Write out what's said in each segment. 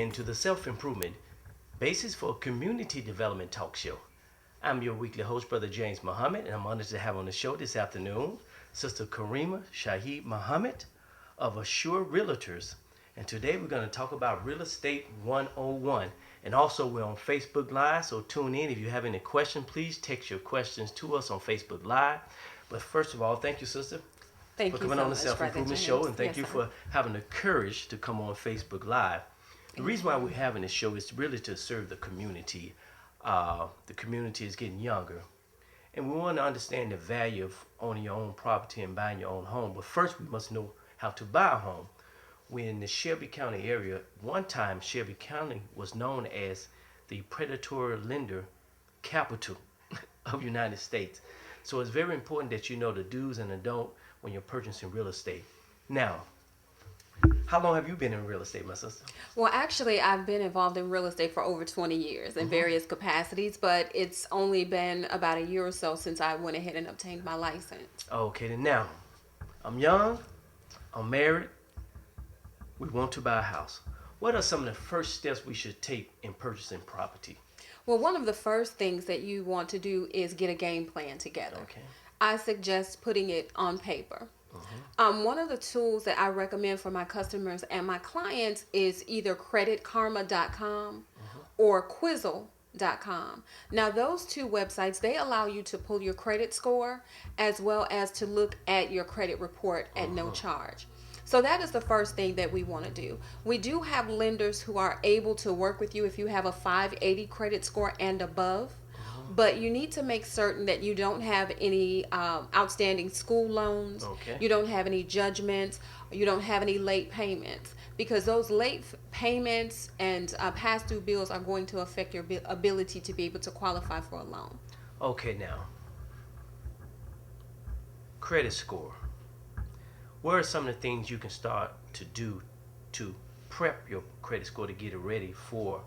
in to the Self-Improvement Basis for Community Development Talk Show. I'm your weekly host, Brother James Muhammad, and I'm honored to have on the show this afternoon Sister Karima Shaheed Muhammad of Assure Realtors. And today we're going to talk about Real Estate 101. And also we're on Facebook Live, so tune in. If you have any questions, please text your questions to us on Facebook Live. But first of all, thank you, Sister, Thank for you coming so on the much, Self-Improvement Brother Show, James. and thank Yes, you sir. for having the courage to come on Facebook Live. The reason why we're having this show is really to serve the community. The community is getting younger, and we want to understand the value of owning your own property and buying your own home. But first, we must know how to buy a home. We're in the Shelby County area. One time, Shelby County was known as the predatory lender capital of the United States. So it's very important that you know the do's and the don't when you're purchasing real estate. Now, how long have you been in real estate, my sister? Well, actually, I've been involved in real estate for over 20 years in various capacities, but it's only been about a year or so since I went ahead and obtained my license. Okay, then now, I'm young, I'm married, we want to buy a house. What are some of the first steps we should take in purchasing property? Well, one of the first things that you want to do is get a game plan together. Okay. I suggest putting it on paper. One of the tools that I recommend for my customers and my clients is either creditkarma.com or Quizzle.com. Now, those two websites, they allow you to pull your credit score as well as to look at your credit report at no charge. So that is the first thing that we want to do. We do have lenders who are able to work with you if you have a 580 credit score and above. But you need to make certain that you don't have any outstanding school loans. Okay. You don't have any judgments. You don't have any late payments, because those payments and past due bills are going to affect your ability to be able to qualify for a loan. Okay, now, credit score. What are some of the things you can start to do to prep your credit score to get it ready for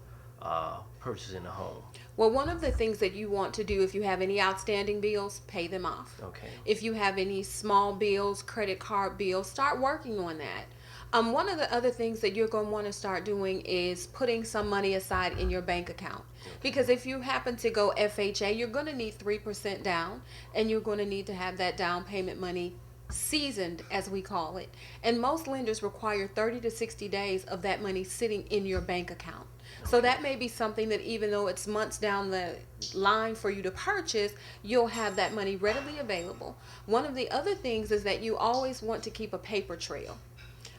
purchasing a home? Well, one of the things that you want to do, if you have any outstanding bills, pay them off. Okay. If you have any small bills, credit card bills, start working on that. One of the other things that you're going to want to start doing is putting some money aside in your bank account. Because if you happen to go FHA, you're going to need 3% down, and you're going to need to have that down payment money seasoned, as we call it. And most lenders require 30 to 60 days of that money sitting in your bank account. So that may be something that, even though it's months down the line for you to purchase, you'll have that money readily available. One of the other things is that you always want to keep a paper trail.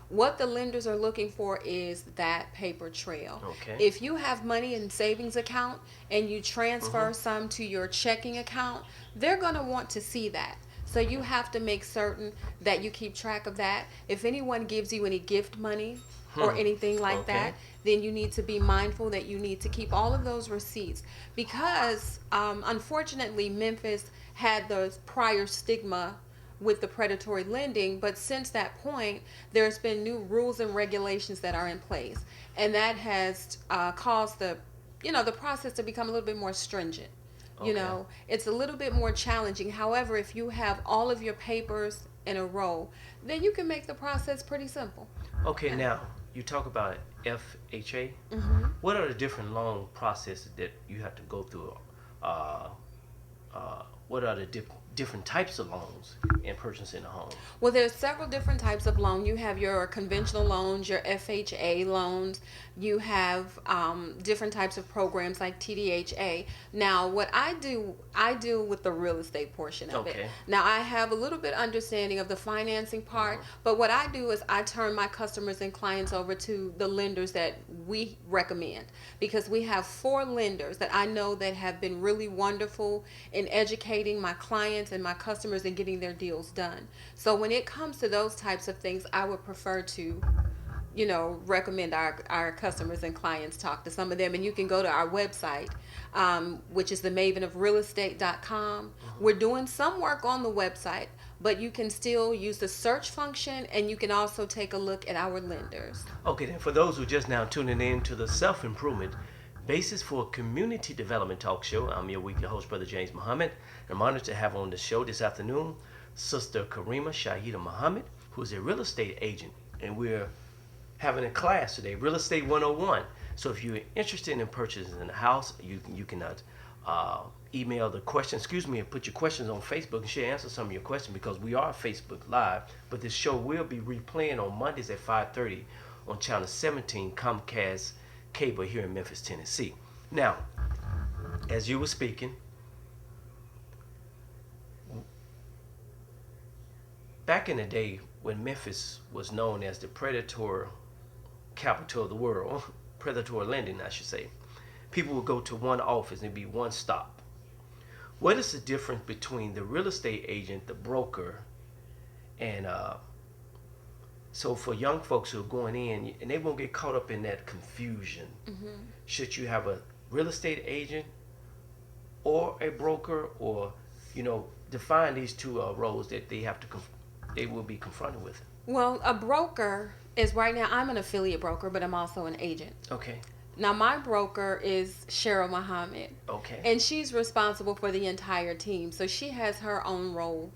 What the lenders are looking for is that paper trail. Okay. If you have money in savings account and you transfer some to your checking account, they're going to want to see that. So you have to make certain that you keep track of that. If anyone gives you any gift money or anything like that, then you need to be mindful that you need to keep all of those receipts, because unfortunately Memphis had the prior stigma with the predatory lending, but since that point there's been new rules and regulations that are in place, and that has caused the process to become a little bit more stringent. Okay. It's a little bit more challenging. However, if you have all of your papers in a row, then you can make the process pretty simple. Okay, now, you talk about FHA. What are the different loan processes that you have to go through? What are the different types of loans in purchasing a home? Well, there's several different types of loan. You have your conventional loans, your FHA loans. You have different types of programs like TDHA. Now, what I deal with the real estate portion of it. Okay. Now, I have a little bit understanding of the financing part, but what I do is I turn my customers and clients over to the lenders that we recommend, because we have 4 lenders that I know that have been really wonderful in educating my clients and my customers and getting their deals done. So when it comes to those types of things, I would prefer to recommend our customers and clients talk to some of them. And you can go to our website, which is the mavenofrealestate.com. We're doing some work on the website, but you can still use the search function, and you can also take a look at our lenders. Okay, then for those who just now tuning in to the Self-Improvement Basis for Community Development Talk Show, I'm your weekly host, Brother James Muhammad. I'm honored to have on the show this afternoon Sister Karima Shaheed Muhammad, who is a real estate agent, and we're having a class today, Real Estate 101. So if you're interested in purchasing a house, you can email the question, and put your questions on Facebook, and she'll answer some of your questions, because we are Facebook Live. But this show will be replaying on Mondays at 5:30 on channel 17 Comcast Cable here in Memphis, Tennessee. Now, as you were speaking, back in the day when Memphis was known as the predatory capital of the world, predatory lending, I should say, people would go to one office and it'd be one stop. What is the difference between the real estate agent, the broker, and so for young folks who are going in, and they won't get caught up in that confusion, should you have a real estate agent or a broker, or define these two roles that they will be confronted with? Well, a broker is, right now I'm an affiliate broker, but I'm also an agent. Okay. Now, my broker is Cheryl Muhammad. Okay. And she's responsible for the entire team. So she has her own role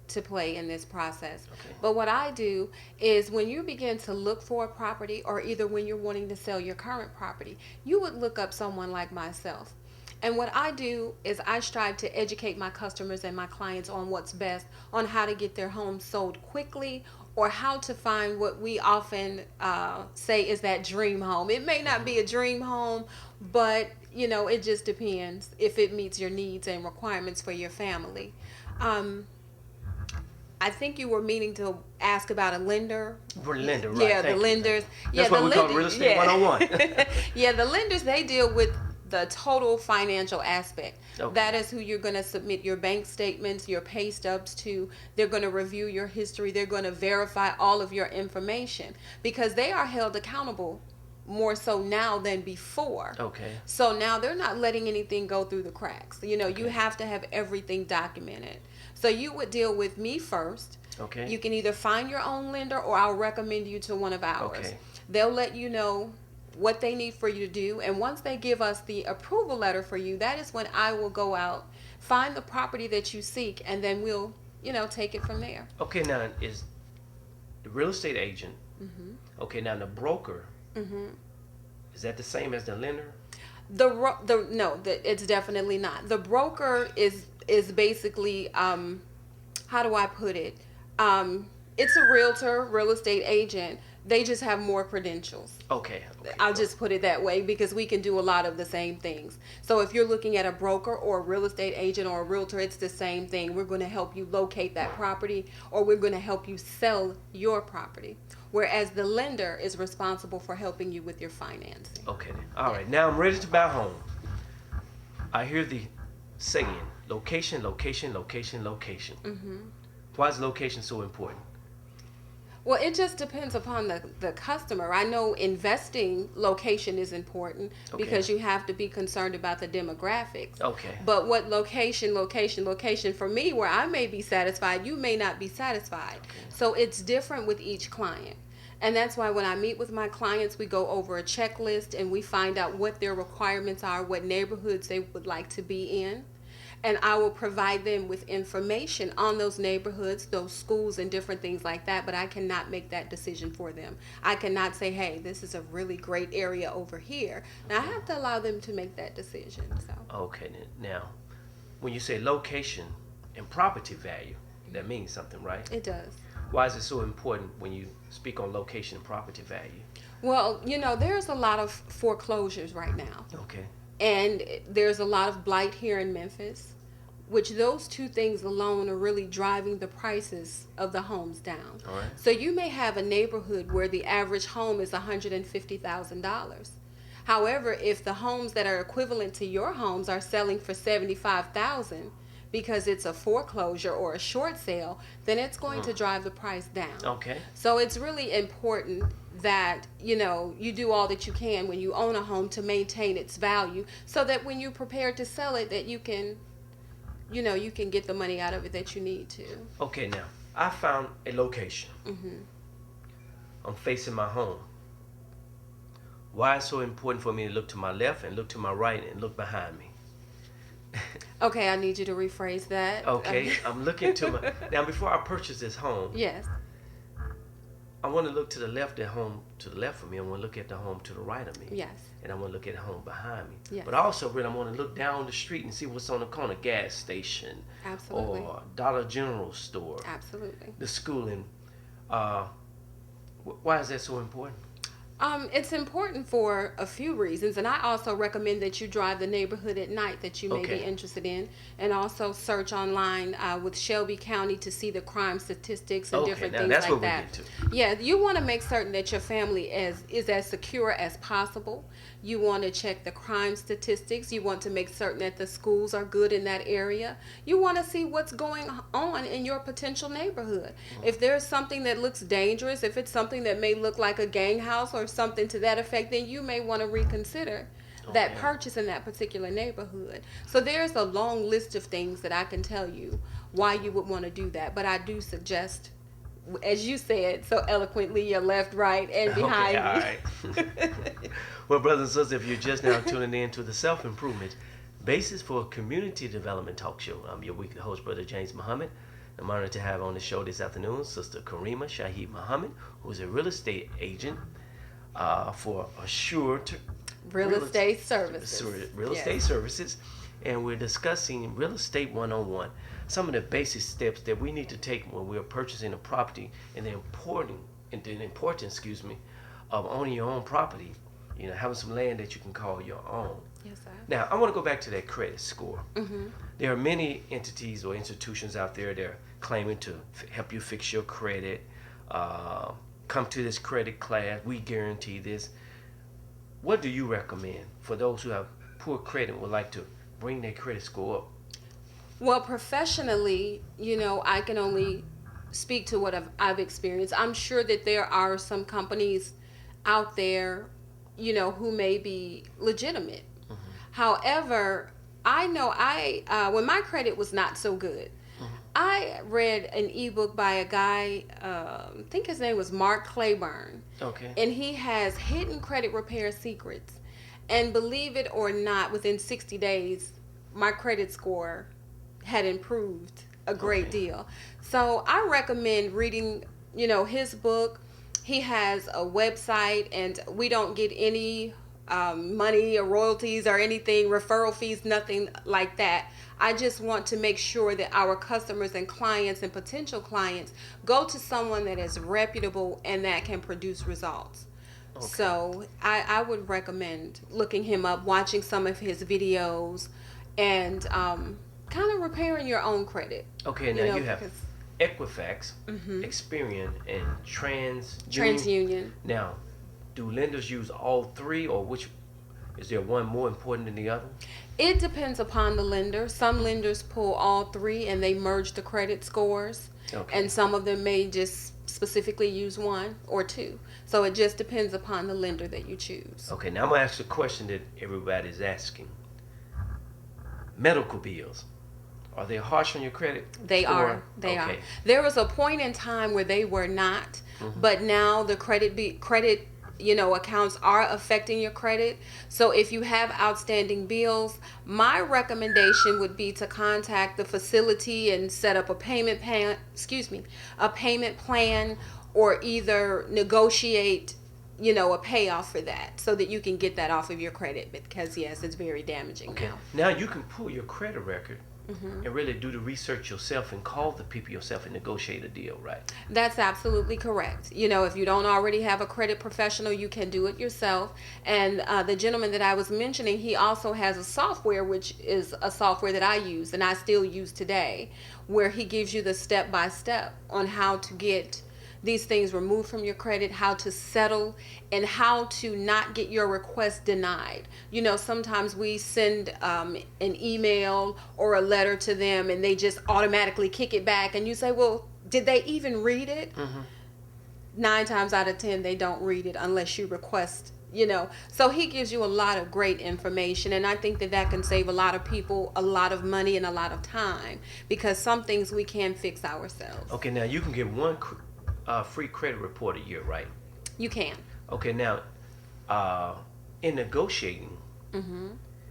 to play in this process. Okay. But what I do is, when you begin to look for a property, or either when you're wanting to sell your current property, you would look up someone like myself. And what I do is I strive to educate my customers and my clients on what's best, on how to get their home sold quickly, or how to find what we often say is that dream home. It may not be a dream home, but it just depends if it meets your needs and requirements for your family. I think you were meaning to ask about a lender. For the lender, right? Yeah, the lenders. That's what we call real estate 101. Yeah, the lenders, they deal with the total financial aspect. Okay. That is who you're going to submit your bank statements, your pay stubs to. They're going to review your history. They're going to verify all of your information, because they are held accountable more so now than before. Okay. So now they're not letting anything go through the cracks. You have to have everything documented. So you would deal with me first. Okay. You can either find your own lender, or I'll recommend you to one of ours. Okay. They'll let you know what they need for you to do, and once they give us the approval letter for you, that is when I will go out, find the property that you seek, and then we'll take it from there. Okay, now is the real estate agent, okay, now the broker, is that the same as the lender? No, it's definitely not. The broker is basically, how do I put it? It's a realtor, real estate agent. They just have more credentials. Okay. I'll just put it that way, because we can do a lot of the same things. So if you're looking at a broker or a real estate agent or a realtor, it's the same thing. We're going to help you locate that property, or we're going to help you sell your property. Whereas the lender is responsible for helping you with your financing. Okay. All right. Now I'm ready to buy a home. I hear the saying, location, location, location, location. Why is location so important? Well, it just depends upon the customer. I know investing, location is important, because you have to be concerned about the demographics. Okay. But what location, for me, where I may be satisfied, you may not be satisfied. Okay. So it's different with each client. And that's why when I meet with my clients, we go over a checklist and we find out what their requirements are, what neighborhoods they would like to be in. And I will provide them with information on those neighborhoods, those schools, and different things like that. But I cannot make that decision for them. I cannot say, hey, this is a really great area over here. Now, I have to allow them to make that decision. So. Okay. Now, when you say location and property value, that means something, right? It does. Why is it so important when you speak on location and property value? Well, there's a lot of foreclosures right now. Okay. And there's a lot of blight here in Memphis, which those two things alone are really driving the prices of the homes down. All right. So you may have a neighborhood where the average home is $150,000. However, if the homes that are equivalent to your homes are selling for $75,000 because it's a foreclosure or a short sale, then it's going to drive the price down. Okay. So it's really important that you do all that you can when you own a home to maintain its value, so that when you're prepared to sell it, that you can get the money out of it that you need to. Okay, now I found a location. I'm facing my home. Why is it so important for me to look to my left and look to my right and look behind me? Okay, I need you to rephrase that. Okay, I'm looking to my... Now, before I purchase this home, Yes. I want to look to the left to the left of me. I want to look at the home to the right of me. Yes. And I want to look at the home behind me. Yes. But also, really, I want to look down the street and see what's on the corner. Gas station. Absolutely. Or Dollar General store. Absolutely. The schooling. Why is that so important? It's important for a few reasons, and I also recommend that you drive the neighborhood at night that you may be interested in, and also search online with Shelby County to see the crime statistics and different things that's like what that. We get to. Yeah, you want to make certain that your family is as secure as possible. You want to check the crime statistics. You want to make certain that the schools are good in that area. You want to see what's going on in your potential neighborhood. If there's something that looks dangerous, if it's something that may look like a gang house or something to that effect, then you may want to reconsider that purchase in that particular neighborhood. So there's a long list of things that I can tell you why you would want to do that. But I do suggest, as you said so eloquently, your left, right, and behind you. All right. Well, brothers and sisters, if you're just now tuning in to the Self-Improvement Basis for Community Development Talk Show, I'm your weekly host, Brother James Muhammad. I'm honored to have on the show this afternoon Sister Karima Shaheed Muhammad, who is a real estate agent for Assured Real estate services. Real estate services. And we're discussing real estate 101, some of the basic steps that we need to take when we're purchasing a property, and the importance, of owning your own property. You know, having some land that you can call your own. Yes, sir. Now, I want to go back to that credit score. Mm-hmm. There are many entities or institutions out there that are claiming to help you fix your credit. Come to this credit class. We guarantee this. What do you recommend for those who have poor credit and would like to bring their credit score up? Well, professionally, I can only speak to what I've experienced. I'm sure that there are some companies out there, who may be legitimate. Mm-hmm. However, I know when my credit was not so good, mm-hmm. I read an ebook by a guy, I think his name was Mark Claiborne. Okay. And he has hidden credit repair secrets. And believe it or not, within 60 days, my credit score had improved a great deal. So I recommend reading, his book. He has a website, and we don't get any money or royalties or anything, referral fees, nothing like that. I just want to make sure that our customers and clients and potential clients go to someone that is reputable and that can produce results. Okay. So I would recommend looking him up, watching some of his videos, and kind of repairing your own credit. Okay, now you have Equifax, mm-hmm. Experian, and TransUnion. Now, do lenders use all three, or is there one more important than the other? It depends upon the lender. Some lenders pull all three and they merge the credit scores. Okay. And some of them may just specifically use one or two. So it just depends upon the lender that you choose. Okay, now I'm going to ask a question that everybody's asking. Medical bills. Are they harsh on your credit? They are. They are. There was a point in time where they were not, mm-hmm. but now the credit accounts are affecting your credit. So if you have outstanding bills, my recommendation would be to contact the facility and set up a payment plan, or either negotiate, a payoff for that so that you can get that off of your credit, because yes, it's very damaging now. Now you can pull your credit record. Mm-hmm. And really do the research yourself and call the people yourself and negotiate a deal, right? That's absolutely correct. If you don't already have a credit professional, you can do it yourself. And the gentleman that I was mentioning, he also has a software, which is a software that I use and I still use today, where he gives you the step-by-step on how to get these things removed from your credit, how to settle, and how to not get your request denied. Sometimes we send an email or a letter to them and they just automatically kick it back, and you say, well, did they even read it? Mm-hmm. 9 times out of 10 they don't read it unless you request. So he gives you a lot of great information, and I think that can save a lot of people a lot of money and a lot of time, because some things we can fix ourselves. Okay, now you can get one free credit report a year, right? You can. Okay, now in negotiating, mm-hmm.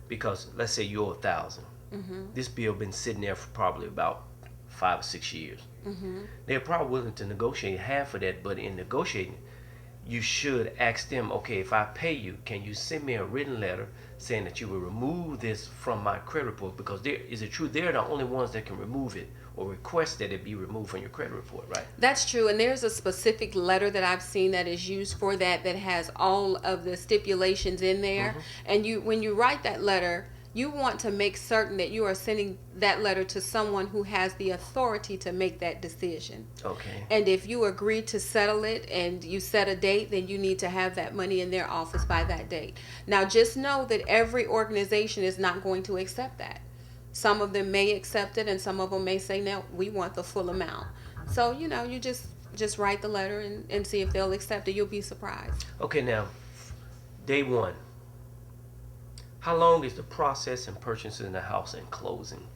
because let's say you owe $1,000, mm-hmm. this bill been sitting there for probably about 5 or 6 years. Mm-hmm. They're probably willing to negotiate half of that, but in negotiating, you should ask them, okay, if I pay you, can you send me a written letter saying that you will remove this from my credit report? Because is it true they're the only ones that can remove it or request that it be removed from your credit report, right? That's true, and there's a specific letter that I've seen that is used for that has all of the stipulations in there. And when you write that letter, you want to make certain that you are sending that letter to someone who has the authority to make that decision. Okay. And if you agree to settle it and you set a date, then you need to have that money in their office by that date. Now, just know that every organization is not going to accept that. Some of them may accept it, and some of them may say, no, we want the full amount. So, you just write the letter and see if they'll accept it. You'll be surprised. Okay, now, day one. How long is the process in purchasing the house and closing?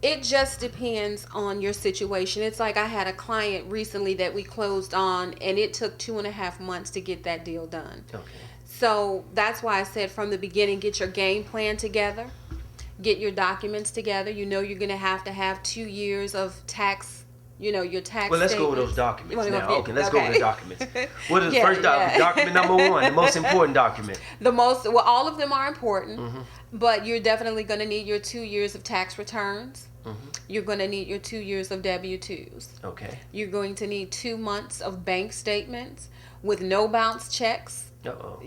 It just depends on your situation. It's like I had a client recently that we closed on, and it took 2.5 months to get that deal done. Okay. So that's why I said from the beginning, get your game plan together, get your documents together. You're going to have 2 years of tax. Your tax. Well, let's go over those documents now. Okay, let's go over the documents. What is the first document? Document number one, the most important document. All of them are important, but you're definitely going to need your 2 years of tax returns. You're going to need your 2 years of W-2s. Okay. You're going to need 2 months of bank statements with no bounce checks. No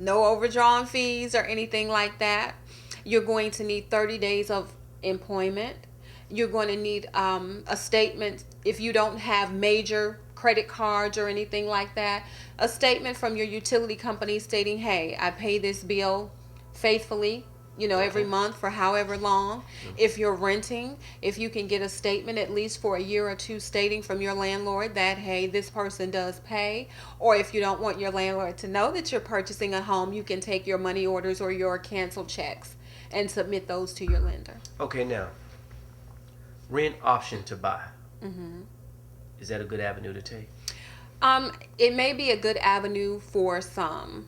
overdrawn fees or anything like that. You're going to need 30 days of employment. You're going to need a statement if you don't have major credit cards or anything like that. A statement from your utility company stating, hey, I pay this bill faithfully, every month for however long. If you're renting, if you can get a statement at least for a year or two stating from your landlord that, hey, this person does pay. Or if you don't want your landlord to know that you're purchasing a home, you can take your money orders or your canceled checks and submit those to your lender. Okay, now. Rent option to buy. Is that a good avenue to take? It may be a good avenue for some.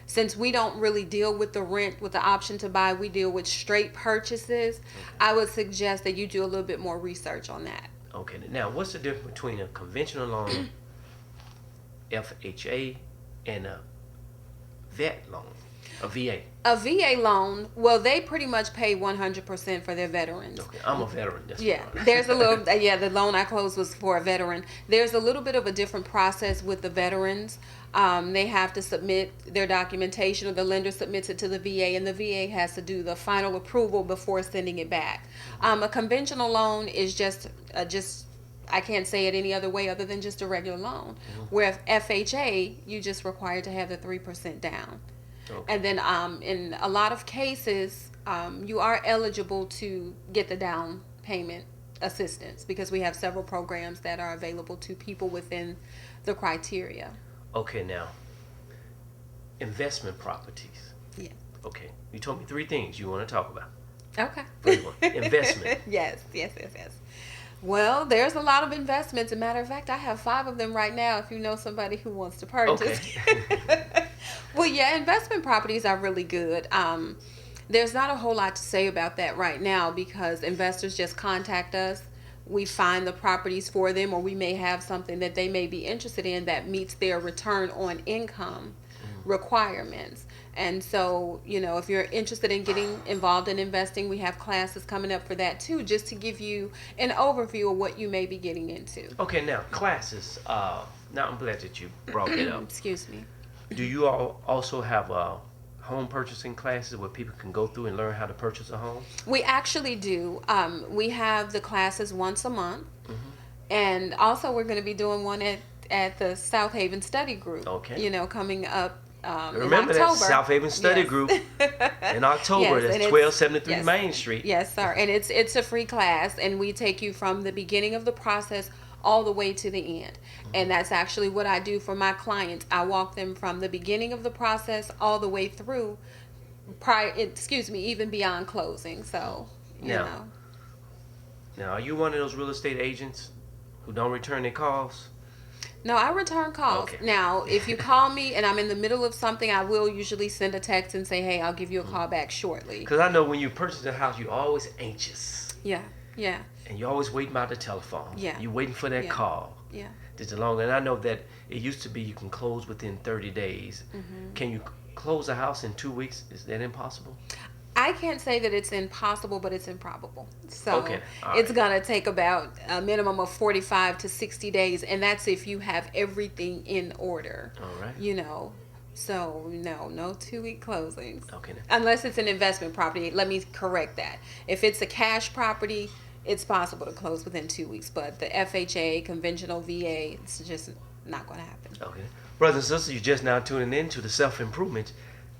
Since we don't really deal with the rent, with the option to buy, we deal with straight purchases. I would suggest that you do a little bit more research on that. Okay. Now, what's the difference between a conventional loan, FHA, and a vet loan, a VA? A VA loan, well, they pretty much pay 100% for their veterans. Okay, I'm a veteran. There's a little, the loan I closed was for a veteran. There's a little bit of a different process with the veterans. They have to submit their documentation, or the lender submits it to the VA, and the VA has to do the final approval before sending it back. A conventional loan is just I can't say it any other way other than just a regular loan. Where FHA, you just required to have the 3% down. Okay. And then in a lot of cases, you are eligible to get the down payment assistance because we have several programs that are available to people within the criteria. Okay, now, investment properties. Yeah. Okay, you told me 3 things you want to talk about. Okay. First one, investment. Yes. Well, there's a lot of investments. As a matter of fact, I have 5 of them right now if you know somebody who wants to purchase. Okay. Well, yeah, investment properties are really good. There's not a whole lot to say about that right now because investors just contact us. We find the properties for them, or we may have something that they may be interested in that meets their return on income requirements. And so, if you're interested in getting involved in investing, we have classes coming up for that too, just to give you an overview of what you may be getting into. Okay, now classes. Now I'm glad that you brought it up. Excuse me. Do you all also have home purchasing classes where people can go through and learn how to purchase a home? We actually do. We have the classes once a month. And also we're going to be doing one at the South Haven Study Group. Okay. Coming up Remember in October. That South Haven Study Group in October. Yes, that's 1273 Main Street. Yes, sir. And it's a free class, and we take you from the beginning of the process all the way to the end. And that's actually what I do for my clients. I walk them from the beginning of the process all the way through even beyond closing. So, you know. Now, are you one of those real estate agents who don't return their calls? No, I return calls. Okay. Now, if you call me and I'm in the middle of something, I will usually send a text and say, hey, I'll give you a call back shortly. Because I know when you purchase a house, you're always anxious. Yeah. And you're always waiting by the telephone. Yeah. You're waiting for that call. Yeah. Digital loan. And I know that it used to be you can close within 30 days. Can you close a house in 2 weeks? Is that impossible? I can't say that it's impossible, but it's improbable. So Okay. All it's right. going to take about a minimum of 45 to 60 days. And that's if you have everything in order, All right. you know. So no 2-week closings. Okay. Unless it's an investment property. Let me correct that. If it's a cash property, it's possible to close within 2 weeks. But the FHA, conventional VA, it's just not going to happen. Okay. Brothers and sisters, you're just now tuning in to the Self-Improvement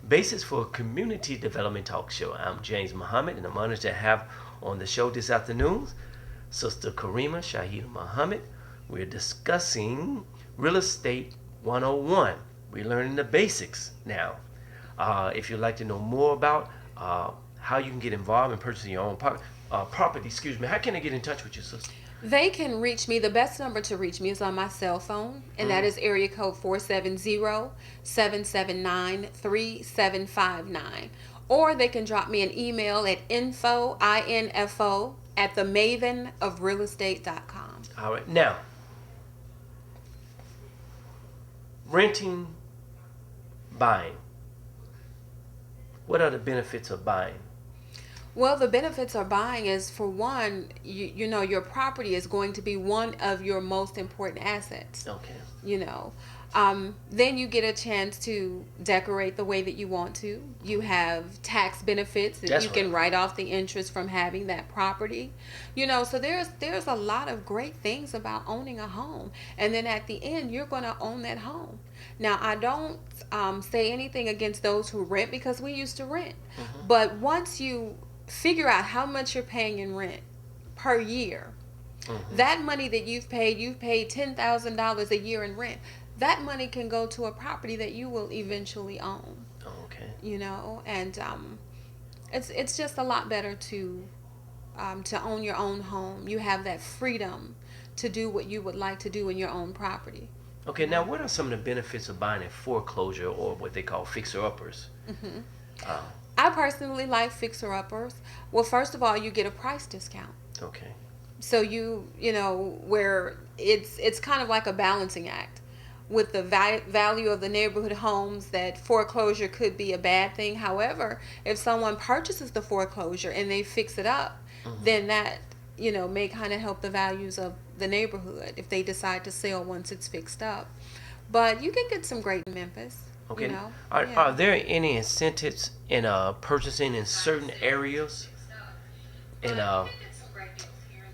Basis for Community Development Talk Show. I'm James Muhammad, and I'm honored to have on the show this afternoon Sister Karima Shahid Muhammad. We're discussing Real Estate 101. We're learning the basics now. If you'd like to know more about how you can get involved in purchasing your own property, how can I get in touch with you, sister? They can reach me. The best number to reach me is on my cell phone, and that is area code 470-779-3759. Or they can drop me an email at info at themavenofrealestate.com. All right. Now, renting, buying. What are the benefits of buying? Well, the benefits of buying is, for one, you know, your property is going to be one of your most important assets. Okay. You know, then you get a chance to decorate the way that you want to. You have tax benefits that That's you can right. write off the interest from having that property. You know, so there's a lot of great things about owning a home. And then at the end, you're going to own that home. Now, I don't say anything against those who rent, because we used to rent. But once you figure out how much you're paying in rent per year, that money that you've paid $10,000 a year in rent. That money can go to a property that you will eventually own. Okay. You know, and it's just a lot better to own your own home. You have that freedom to do what you would like to do in your own property. Okay. Now, what are some of the benefits of buying a foreclosure or what they call fixer-uppers? I personally like fixer-uppers. Well, first of all, you get a price discount. Okay. So you know, where it's kind of like a balancing act. With the value of the neighborhood homes, that foreclosure could be a bad thing. However, if someone purchases the foreclosure and they fix it up, then that, you know, may kind of help the values of the neighborhood if they decide to sell once it's fixed up. But you can get some great in Memphis. Okay. You know? Are there any incentives in purchasing in certain areas in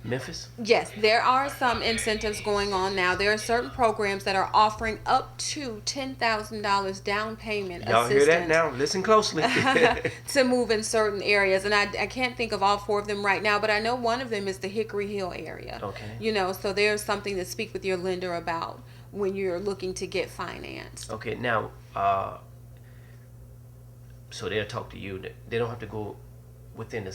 Memphis? Yes, there are some incentives going on now. There are certain programs that are offering up to $10,000 down payment Y'all hear that now? Listen closely. to move in certain areas. And I can't think of all 4 of them right now, but I know one of them is the Hickory Hill area. Okay. You know, so there's something to speak with your lender about when you're looking to get financed. Okay. Now, so they'll talk to you. They don't have to go within the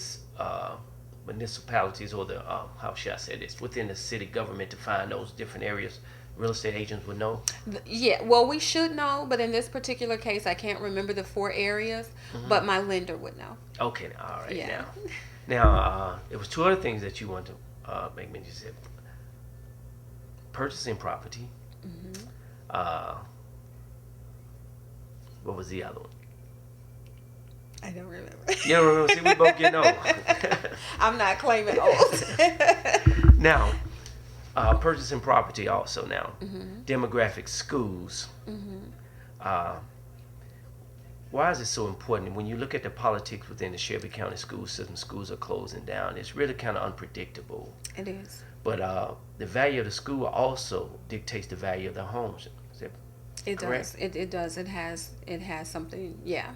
municipalities or the how should I say this, within the city government to find those different areas. Real estate agents would know. Yeah, well, we should know, but in this particular case, I can't remember the 4 areas, but my lender would know. Okay. All right. Yeah. Now, it was 2 other things that you want to make mention. You said purchasing property. What was the other one? I don't remember. You don't remember? See, we both getting old. I'm not claiming old. Now, purchasing property also now. Demographic schools. Why is it so important? When you look at the politics within the Shelby County school system, schools are closing down. It's really kind of unpredictable. It is. But the value of the school also dictates the value of the homes. Is that It correct? does. It does. It has something. Yeah,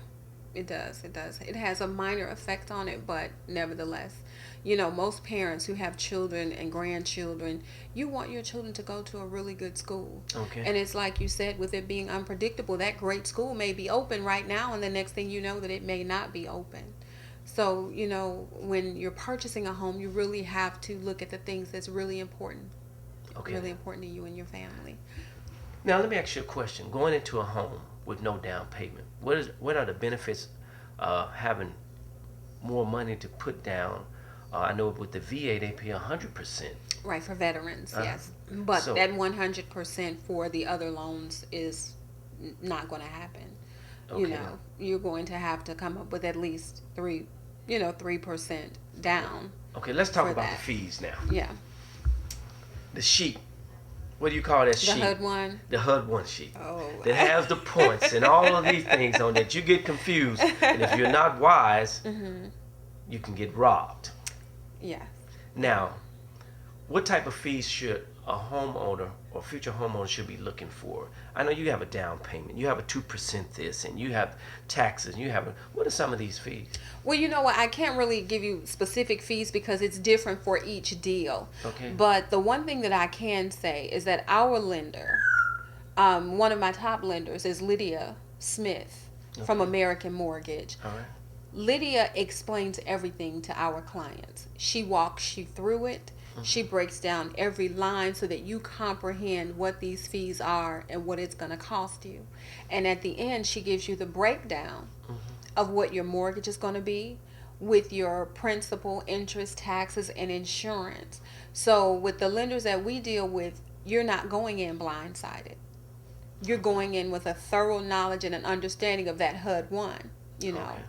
it does. It does. It has a minor effect on it, but nevertheless, you know, most parents who have children and grandchildren, you want your children to go to a really good school. Okay. And it's like you said, with it being unpredictable, that great school may be open right now, and the next thing you know, that it may not be open. So, you know, when you're purchasing a home, you really have to look at the things that's really important. Okay. Really important to you and your family. Now, let me ask you a question. Going into a home with no down payment, what are the benefits of having more money to put down? I know with the VA, they pay 100%. Right, for veterans, yes. But So that 100% for the other loans is not going to happen. You okay, know, you're going to have to come up with at least 3% down okay, let's talk for about the that. fees now. Yeah. The sheet. What do you call that The sheet? HUD one. The HUD one sheet Oh. that has the points and all of these things on that. You get confused, and if you're not wise, you can get robbed. Yeah. Now, what type of fees should a homeowner or future homeowner should be looking for? I know you have a down payment, you have a 2% this, and you have taxes. What are some of these fees? Well, you know what? I can't really give you specific fees because it's different for each deal. Okay. But the one thing that I can say is that our lender, one of my top lenders, is Lydia Smith from Okay. American Mortgage. All right. Lydia explains everything to our clients. She walks you through it. She breaks down every line so that you comprehend what these fees are and what it's going to cost you. And at the end, she gives you the breakdown of what your mortgage is going to be with your principal, interest, taxes, and insurance. So with the lenders that we deal with, you're not going in blindsided. You're going in with a thorough knowledge and an understanding of that HUD 1, you know. Okay.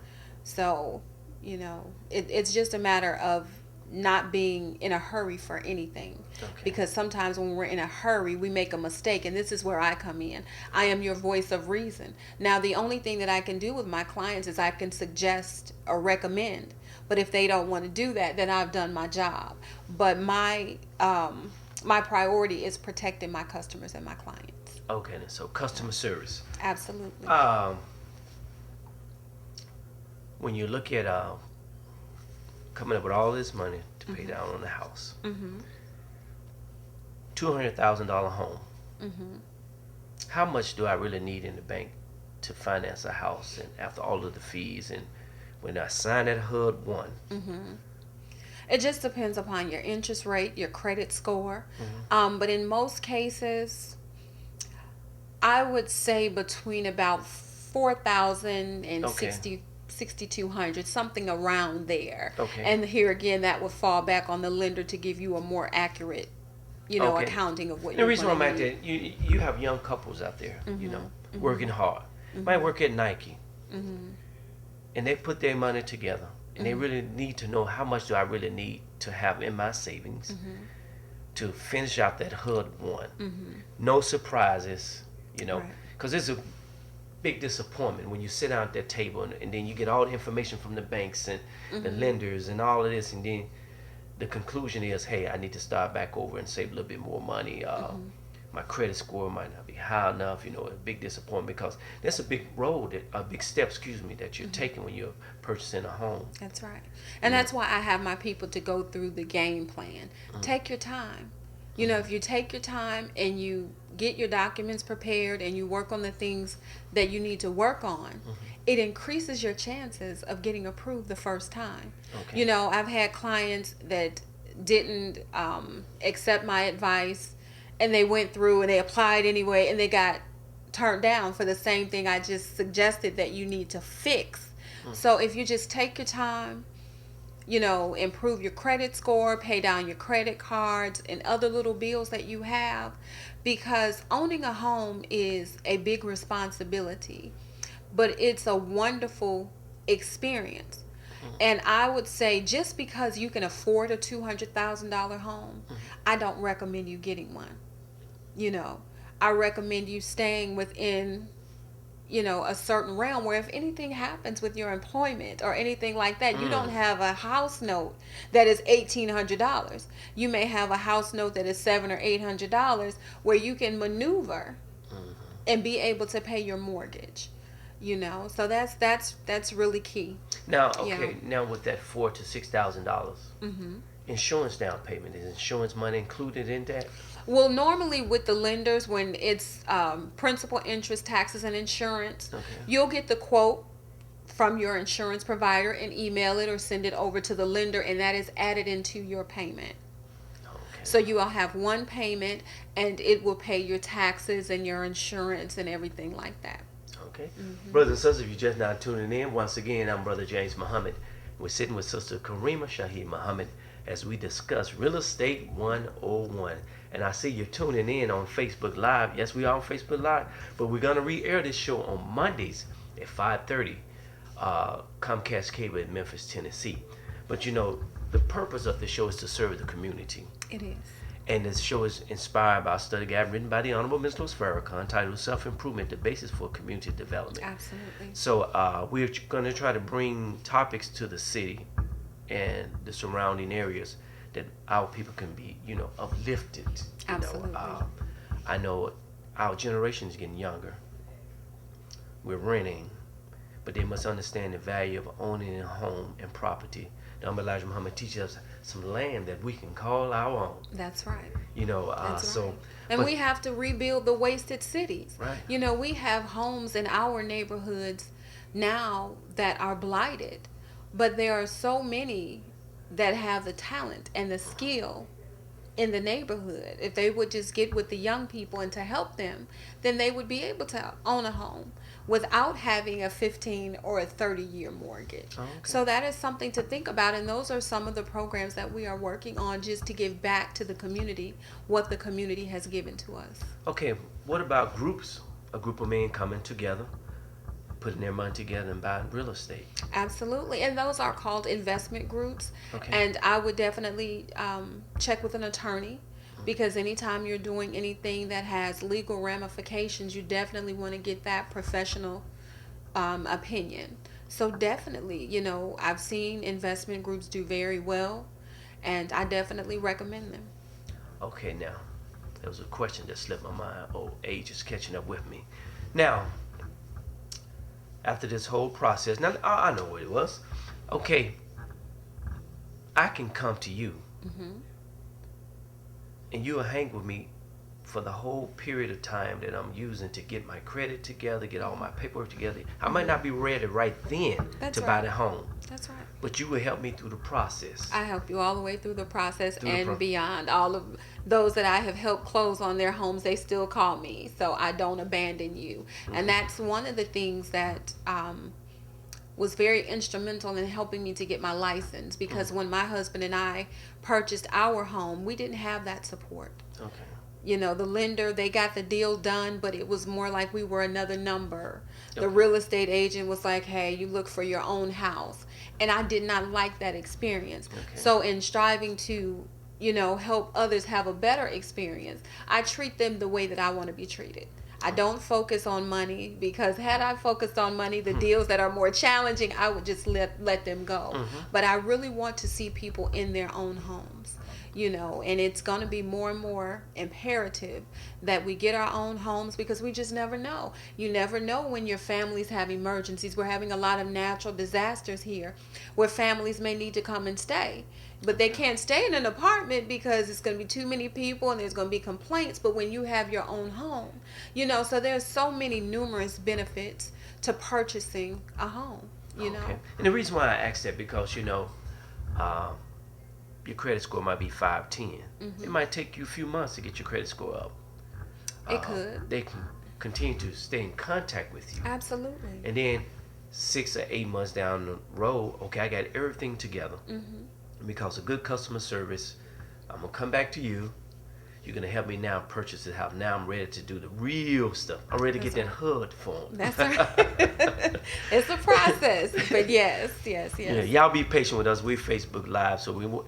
So, you know, it's just a matter of not being in a hurry for anything. Okay. Because sometimes when we're in a hurry, we make a mistake. And this is where I come in. I am your voice of reason. Now, the only thing that I can do with my clients is I can suggest or recommend. But if they don't want to do that, then I've done my job. But my priority is protecting my customers and my clients. Okay, then, so customer service. Absolutely. When you look at coming up with all this money to pay down on the house, $200,000 home. How much do I really need in the bank to finance a house? And after all of the fees, and when I sign that HUD 1, It just depends upon your interest rate, your credit score. But in most cases, I would say between about 4,000 and Okay. 6,200, something around there. Okay. And here again, that would fall back on the lender to give you a more accurate, Okay. accounting of what The you're reason going why I'm to at need. that, you have young couples out there, working hard. Might work at Nike, and they put their money together, and they really need to know how much do I really need to have in my savings to finish out that HUD 1. No surprises, Right. because it's a big disappointment when you sit down at that table and then you get all the information from the banks and the lenders and all of this, and then the conclusion is, hey, I need to start back over and save a little bit more money. My credit score might not be high enough. A big disappointment, because that's a big road, a big step, that you're taking when you're purchasing a home. That's right. And that's why I have my people to go through the game plan. Take your time. If you take your time and you get your documents prepared and you work on the things that you need to work on, it increases your chances of getting approved the first time. Okay. I've had clients that didn't accept my advice, and they went through and they applied anyway, and they got turned down for the same thing I just suggested that you need to fix. So if you just take your time, improve your credit score, pay down your credit cards and other little bills that you have, because owning a home is a big responsibility, but it's a wonderful experience. And I would say, just because you can afford a $200,000 home, I don't recommend you getting one. I recommend you staying within a certain realm where if anything happens with your employment or anything like that, you don't have a house note that is $1,800. You may have a house note that is $700 or $800 where you can maneuver and be able to pay your mortgage. So that's really key. Now, Yeah. now with that $4,000 to $6,000 insurance down payment, is insurance money included in that? Well, normally with the lenders, when it's principal, interest, taxes, and insurance, you'll get the quote from your insurance provider and email it or send it over to the lender, and that is added into your payment. Okay. So you will have one payment, and it will pay your taxes and your insurance and everything like that. Okay. Brothers and sisters, if you're just now tuning in, once again, I'm Brother James Muhammad. We're sitting with Sister Karima Shaheed Muhammad as we discuss Real Estate 101. And I see you're tuning in on Facebook Live. Yes, we are on Facebook Live, but we're going to re-air this show on Mondays at 5:30, Comcast Cable in Memphis, Tennessee. But you know, the purpose of the show is to serve the community. It is. And this show is inspired by a study guide written by the Honorable Ms. Louis Farrakhan titled Self-Improvement, the Basis for Community Development. Absolutely. So we're going to try to bring topics to the city and the surrounding areas that our people can be, uplifted. Absolutely. I know our generation is getting younger. We're renting, but they must understand the value of owning a home and property. The Honorable Elijah Muhammad teaches us some land that we can call our own. That's right. That's so. Right. And we have to rebuild the wasted cities. Right. We have homes in our neighborhoods now that are blighted, but there are so many that have the talent and the skill in the neighborhood. If they would just get with the young people and to help them, then they would be able to own a home without having a 15 or a 30-year mortgage. Oh, okay. So that is something to think about, and those are some of the programs that we are working on just to give back to the community what the community has given to us. Okay, what about groups? A group of men coming together, putting their money together and buying real estate. Absolutely. And those are called investment groups. Okay. And I would definitely check with an attorney, because anytime you're doing anything that has legal ramifications, you definitely want to get that professional opinion. So definitely, I've seen investment groups do very well, and I definitely recommend them. Okay, now, there was a question that slipped my mind. Old age is catching up with me. Now, after this whole process, now I know what it was. Okay, I can come to you, and you'll hang with me for the whole period of time that I'm using to get my credit together, get all my paperwork together. I might not be ready right then to buy the home. That's right. But you will help me through the process. I help you all the way through the process and beyond. All of those that I have helped close on their homes, they still call me. So I don't abandon you. And that's one of the things that was very instrumental in helping me to get my license. Because when my husband and I purchased our home, we didn't have that support. Okay. The lender, they got the deal done, but it was more like we were another number. The real estate agent was like, hey, you look for your own house. And I did not like that experience. Okay. So in striving to, help others have a better experience, I treat them the way that I want to be treated. I don't focus on money, because had I focused on money, the deals that are more challenging, I would just let them go. But I really want to see people in their own homes. And it's going to be more and more imperative that we get our own homes, because we just never know. You never know when your families have emergencies. We're having a lot of natural disasters here where families may need to come and stay. But they can't stay in an apartment because it's going to be too many people and there's going to be complaints. But when you have your own home, so there's so many numerous benefits to purchasing a home, you know. And the reason why I asked that, because, your credit score might be 510. It might take you a few months to get your credit score up. It could. They can continue to stay in contact with you. Absolutely. And then 6 or 8 months down the road, okay, I got everything together. Because of good customer service, I'm going to come back to you. You're going to help me now purchase the house. Now I'm ready to do the real stuff. I'm ready to get that HUD form. That's right. It's a process. But yes. Yeah, y'all be patient with us. We're Facebook Live, so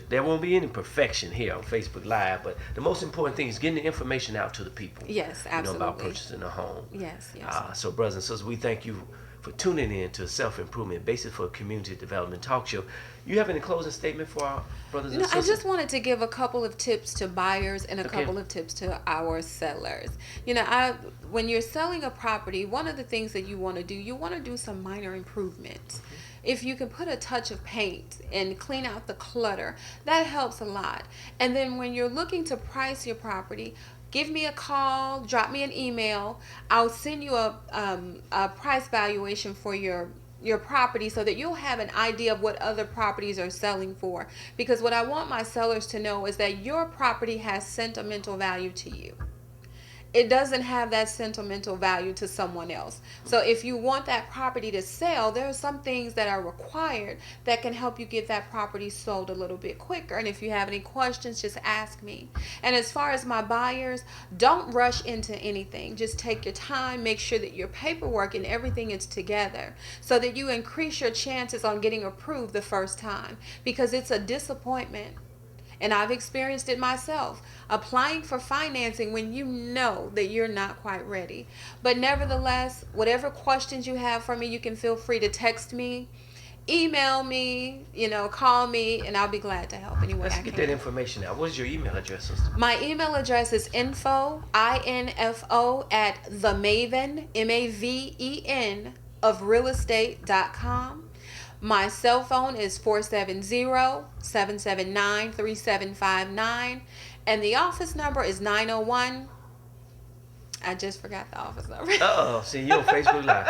there won't be any perfection here on Facebook Live. But the most important thing is getting the information out to the people. Yes, absolutely. About purchasing a home. Yes. So brothers and sisters, we thank you for tuning in to Self-Improvement, Basis for Community Development Talk Show. You have any closing statement for our brothers and sisters? I just wanted to give a couple of tips to buyers and a couple of tips to our sellers. When you're selling a property, one of the things that you want to do some minor improvements. If you can put a touch of paint and clean out the clutter, that helps a lot. And then when you're looking to price your property, give me a call, drop me an email. I'll send you a price valuation for your property, so that you'll have an idea of what other properties are selling for. Because what I want my sellers to know is that your property has sentimental value to you. it doesn't have that sentimental value to someone else. So if you want that property to sell, there are some things that are required that can help you get that property sold a little bit quicker. And if you have any questions, just ask me. And as far as my buyers, don't rush into anything. Just take your time, make sure that your paperwork and everything is together so that you increase your chances on getting approved the first time, because it's a disappointment. And I've experienced it myself, applying for financing when you know that you're not quite ready. But nevertheless, whatever questions you have for me, you can feel free to text me, email me, call me, and I'll be glad to help any way Let's I get can. that information out. What is your email address, sister? My email address is info at the Maven, MAVEN, of realestate.com. My cell phone is 470-779-3759, and the office number is 901. I just forgot the office number. See, you on Facebook Live.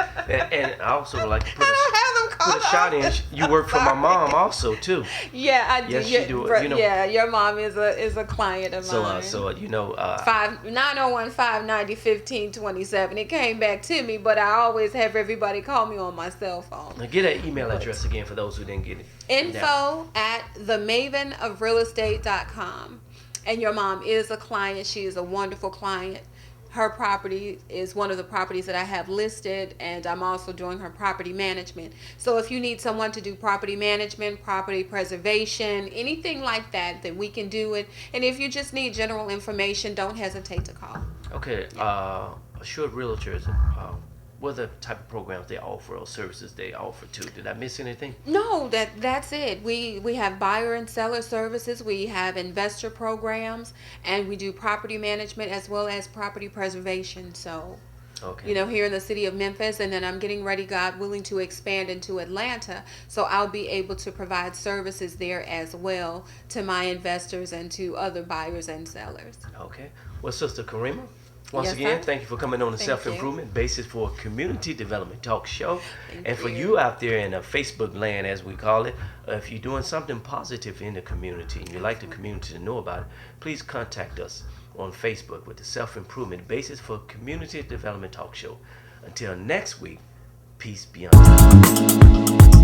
And I also would like to I don't have them called. put a shout in. You work for my mom also, too. Yeah, I do. Yes, you do. Yeah, your mom is a client of mine. 901-590-1527. It came back to me, but I always have everybody call me on my cell phone. Now get that email address again for those who didn't get it. Info at themavenofrealestate.com. And your mom is a client. She is a wonderful client. Her property is one of the properties that I have listed, and I'm also doing her property management. So if you need someone to do property management, property preservation, anything like that, then we can do it. And if you just need general information, don't hesitate to call. Okay, Assured Realtors, what are the type of programs they offer or services they offer too? Did I miss anything? No, that's it. We have buyer and seller services. We have investor programs, and we do property management as well as property preservation. So, okay. Here in the city of Memphis, and then I'm getting ready, God willing, to expand into Atlanta. So I'll be able to provide services there as well to my investors and to other buyers and sellers. Okay. Well, Sister Karima, once Yes, again, sir. thank you for coming on the Thank Self-Improvement Basis for Community Development Talk Show. Thank And for you. you out there in the Facebook land, as we call it, if you're doing something positive in the community and you'd like the community to know about it, please contact us on Facebook with the Self-Improvement Basis for Community Development Talk Show. Until next week, peace be unto you.